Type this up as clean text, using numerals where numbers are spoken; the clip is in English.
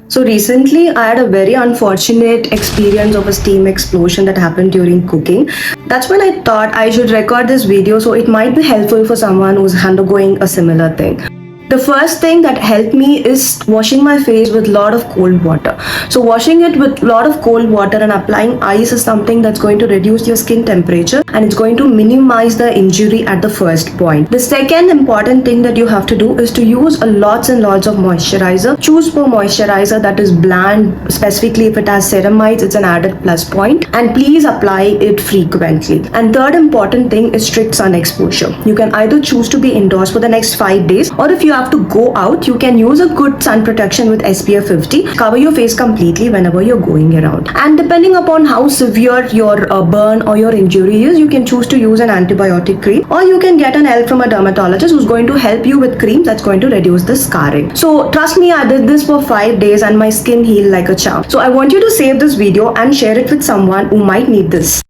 So recently, I had a very unfortunate experience of a steam explosion that happened during cooking. That's when I thought I should record this video so it might be helpful for someone who's undergoing a similar thing. The first thing that helped me is washing my face with a lot of cold water. So washing it with a lot of cold water and applying ice is something that's going to reduce your skin temperature and it's going to minimize the injury at the first point. The second important thing that you have to do is to use a lots and lots of moisturizer. Choose for moisturizer that is bland, specifically if it has ceramides, it's an added plus point, and please apply it frequently. And third important thing is strict sun exposure. You can either choose to be indoors for the next 5 days, or if you have to go out, you can use a good sun protection with SPF 50. Cover your face completely whenever you're going around. And depending upon how severe your burn or your injury is, you can choose to use an antibiotic cream, or you can get an help from a dermatologist who's going to help you with cream that's going to reduce the scarring. So trust me, I did this for 5 days and my skin healed like a charm. So I want you to save this video and share it with someone who might need this.